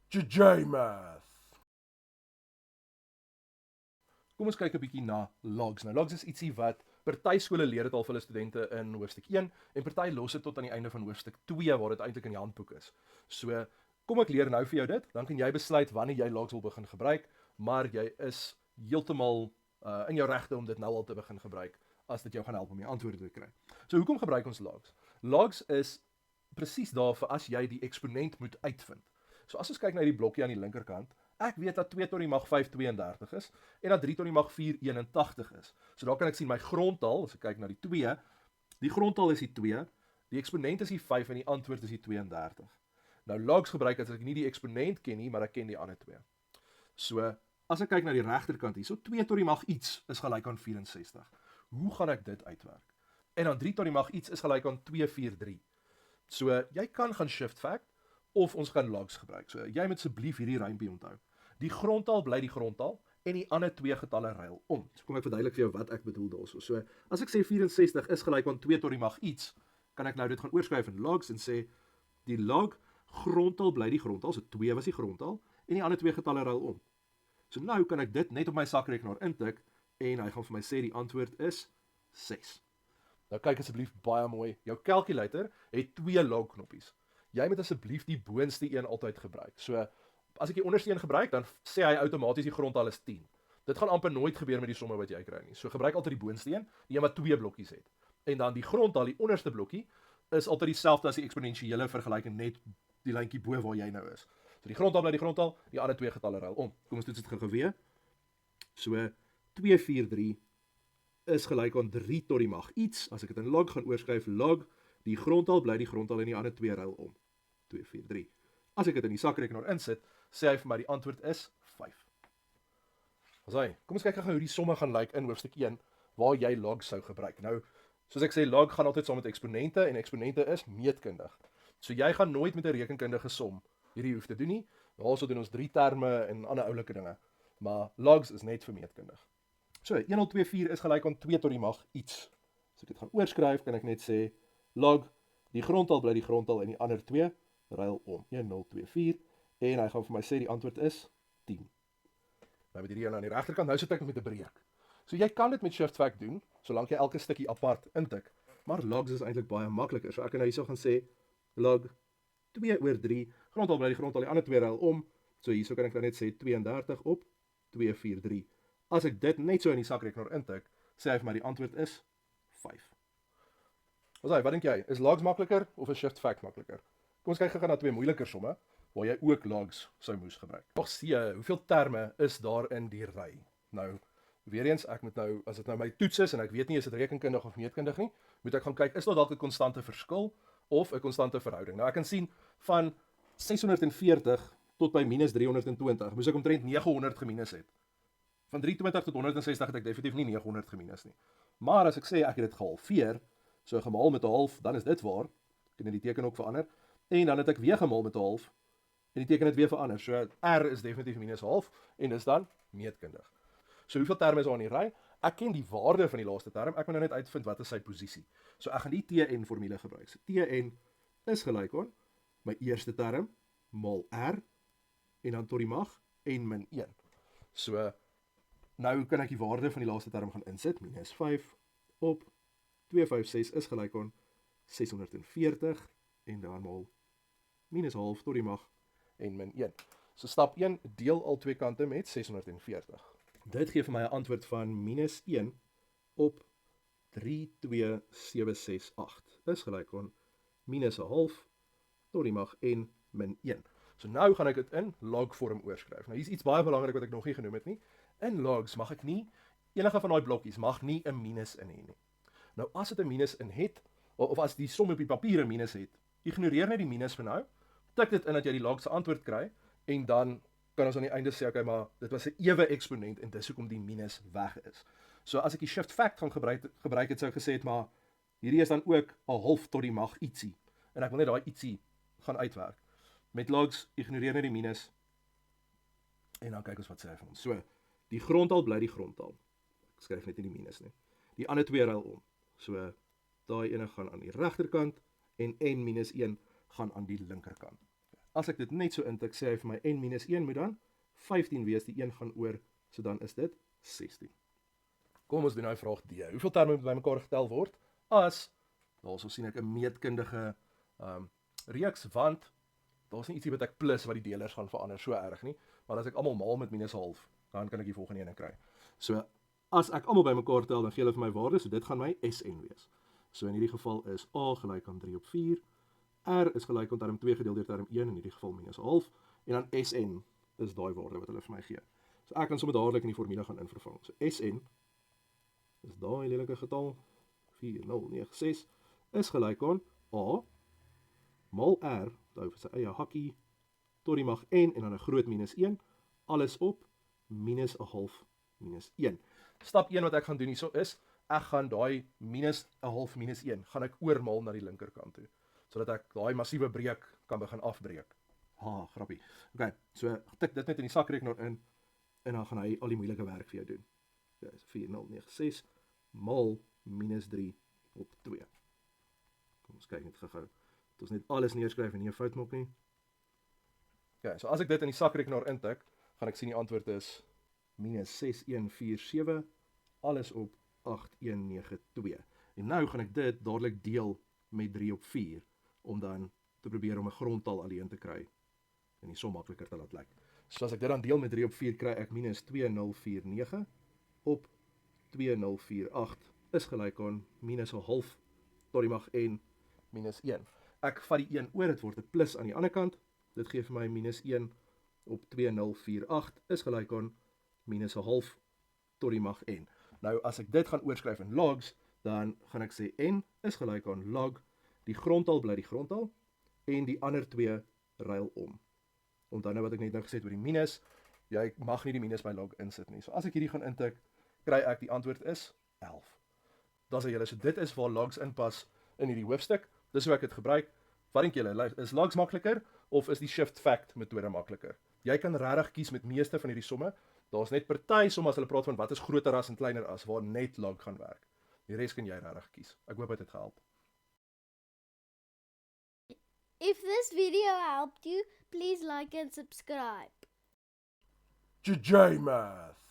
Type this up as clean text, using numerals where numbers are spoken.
JJ-Math. Kom ons kyk 'n bietjie na logs. Nou logs is ietsie wat party skole leer dit al vir hulle studente in hoofstuk 1 en party los dit tot aan die einde van hoofstuk 2 waar dit eintlik in die handboek is. So, kom ek leer nou vir jou dit, dan kan jy besluit wanneer jy logs wil begin gebruik, maar jy is heeltemal in jou regte om dit nou al te begin gebruik as dit jou gaan help om jou antwoorde te kry. So, hoekom gebruik ons logs? Logs is presies daar vir as jy die eksponent moet uitvind. So as ons kyk na die blokkie aan die linkerkant, ek weet dat 2 tot die mag 5 32 is en dat 3 tot die mag 4 81 is. So daar kan ek sien my grondtal, as ek kyk na die 2, die grondtal is die 2, die eksponent is die 5 en die antwoord is die 32. Nou logs gebruik as ek nie die eksponent ken nie, maar ek ken die ander 2. So as ek kyk na die regterkant hier, so 2 tot die mag iets is gelyk aan 64. Hoe gaan ek dit uitwerk? En dan 3 tot die mag iets is gelyk aan 243. So jy kan gaan shift fact of ons gaan logs gebruik. So jy moet asseblief hierdie rympie onthou. Die grondtal bly die grondtal en die ander 2 getalle ruil om. So kom ek verduidelik vir jou wat ek bedoel daarso. So as ek sê 64 is gelyk aan 2 tot die mag iets, kan ek nou dit gaan oorskryf in logs en sê die log grondtal bly die grondtal, so 2 was die grondtal en die ander 2 getalle ruil om. So nou kan ek dit net op my sakrekenaar intik en hy gaan vir my sê die antwoord is 6. Nou kyk asseblief baie mooi. Jou calculator het 2 log knoppies. Jy moet asseblief die boonste een altyd gebruik. So as ek die onderste een gebruik, dan sê hy outomaties die grondtal is 10. Dit gaan amper nooit gebeur met die somme wat jy kry nie. So gebruik altyd die boonste een, die een wat 2 blokkies het. En dan die grondtal, die onderste blokkie, is altyd dieselfde as die eksponensiële vergelyking, net die lyntjie bo waar jy nou is. So die grondtal bly die grondtal, die ander 2 getalle ruil om. Kom ons toets dit gou weer. So 243 is gelyk aan 3 tot die mag iets. As ek dit in log gaan oorskryf, log, die grondtal bly die grondtal en die ander 2 ruil om. 243. As ek dit in die sakrekenaar insit, sê hy vir my die antwoord is 5. Asai, kom ons kyk gou hoe die somme gaan lyk in hoofstuk 1 waar jy log sou gebruik. Nou, soos ek sê, log gaan altyd saam met eksponente en eksponente is meetkundig. So jy gaan nooit met 'n rekenkundige som hierdie hoef te doen nie. Daarso doen ons 3 terme en ander oulike dinge. Maar logs is net vir meetkundig. So 1024 is gelyk aan 2 tot die mag iets. As ek dit gaan oorskryf, kan ek net sê log, die grondtal bly die grondtal en die ander 2 ruil om. 1024 en hy gaan vir my sê die antwoord is 10. Nou met hierdie een aan die regterkant, nou sit ek met 'n breek. So jy kan dit met shift fact doen, solank jy elke stukkie apart intik. Maar logs is eintlik baie makliker. So ek kan nou hierso gaan sê log 2 oor 3, grondtal bly die grondtal, die ander 2 ruil om. So hierso kan ek dan net sê 32 op 243. As ek dit net so in die sakrekenaar intik, sê hy vir my die antwoord is 5. Wat dink jy? Is logs makliker of is shift fact makliker? Kom ons kyk gou na 2 moeiliker somme waar jy ook logs sou moes gebruik. Nog see, hoeveel terme is daar in die ry? Nou, weer eens, ek moet nou, as dit nou my toets is en ek weet nie is dit rekenkundig of meetkundig nie, moet ek gaan kyk, is daar dalk 'n konstante verskil of 'n konstante verhouding? Nou ek kan sien van 640 tot by minus 320, moes ek omtrent 900 geminus het. Van 320 tot 160 het ek definitief nie 900 geminus nie. Maar as ek sê ek het dit gehalveer, so gemaal met 'n half, dan is dit waar. Ek kan die teken ook verander. En dan het ek weer gemaal met 'n half en die teken het weer verander. So R is definitief minus 'n half en dis dan meetkundig. So hoeveel terme is daar in die ry? Ek ken die waarde van die laaste term. Ek moet nou net uitvind wat is sy posisie. So ek gaan die Tn formule gebruik. So Tn is gelyk aan my eerste term maal R en dan tot die mag n min 1. So nou kan ek die waarde van die laaste term gaan insit. Minus 5 op 256 is gelyk aan 640 en dan maal minus half tot die mag en min 1. So stap 1, deel al twee kante met 640. Dit gee vir my 'n antwoord van minus 1 op 32768. Is gelyk aan minus 'n half tot die mag en min 1. So nou gaan ek dit in log vorm oorskryf. Nou hier is iets baie belangrik wat ek nog nie genoem het nie. In logs mag ek nie, enige van daai blokkies mag nie 'n minus in hê nie. Nou as dit 'n minus in het, of as die som op die papier 'n minus het, ignoreer net die minus vir nou, tik dit in dat jy die log se antwoord kry, en dan kan ons aan die einde sê, okay, maar dit was 'n ewe eksponent, en dis hoekom die minus weg is. So as ek die shift fact gaan gebruik het, sou ek gesê het, maar hierdie is dan ook 'n half tot die mag ietsie, en ek wil net daai ietsie gaan uitwerk. Met logs, ignoreer net die minus, en dan kyk ons wat sê hy vir ons. So, die grondtal bly die grondtal. Ek skryf net nie die minus nie. Die ander twee ruil om. So, daai ene gaan aan die regterkant, en n minus 1 gaan aan die linkerkant. as ek dit net so intik, sê hy vir my n minus 1 moet dan 15 wees, die 1 gaan oor, so dan is dit 16. Kom ons doen nou vraag D. Hoeveel terme moet bymekaar getel word as, daarso sien ek 'n meetkundige reeks, want daar's nie ietsie wat ek plus wat die delers gaan verander so erg nie, maar as ek almal maal met minus 1/2, dan kan ek die volgende ene kry. So as ek almal bymekaar tel, dan gee hulle vir my waarde, so dit gaan my Sn wees. So in hierdie geval is A gelyk aan 3/4, R is gelyk aan term 2 gedeel deur term 1, in hierdie geval minus 1/2, en dan Sn is daai waarde wat hulle vir my gee. So ek kan sommer dadelik in die formule gaan invervang. So Sn is daai lelike getal 4096 is gelyk aan A mal R, onthou vir sy eie hakkie, tot die mag n en dan 'n groot minus 1, alles op minus 1/2 minus 1. Stap 1 wat ek gaan doen hierso is, ek gaan daai minus 1/2 minus 1, gaan ek oormaal na die linkerkant toe, sodat ek daai massiewe breek kan begin afbreek. Grappie. Okay, so tik dit net in die sakrekenaar in, en dan gaan hy al die moeilike werk vir jou doen. Dis 4096 mal minus 3 op 2. Kom ons kyk net gou-gou. Dat ons net alles neerskryf en nie 'n fout maak nie. Okay, so as ek dit in die sakrekenaar intik, gaan ek sien die antwoord is minus 6147, alles op 8192. En nou gaan ek dit dadelik deel met 3/4, om dan te probeer om 'n grondtal alleen te kry, en die som makliker te laat lyk. So as ek dit dan deel met 3/4, kry ek minus 2049 op 2048 is gelyk aan minus 1/2 tot die mag n minus 1. Ek vat die 1 oor, dit word 'n plus aan die ander kant, dit gee vir my minus 1 op 2048 is gelyk aan minus 1/2 tot die mag n. Nou as ek dit gaan oorskryf in logs, dan gaan ek sê n is gelyk aan log, die grondtal bly die grondtal, en die ander twee ruil om. Onthou nou wat ek net nou gesê het oor die minus, jy mag nie die minus by log insit nie. So as ek hierdie gaan intik, kry ek die antwoord is 11. Daar sê julle, so dit is waar logs inpas in hierdie hoofstuk. Dis hoe ek dit gebruik. Wat dink julle, is logs makliker of is die shift fact metode makliker? Jy kan regtig kies met meeste van hierdie somme. Daar's net party somme as hulle praat van wat is groter as en kleiner as, waar net log gaan werk. Die res kan jy regtig kies. Ek hoop dit het gehelp. If this video helped you, please like and subscribe. JJ Math.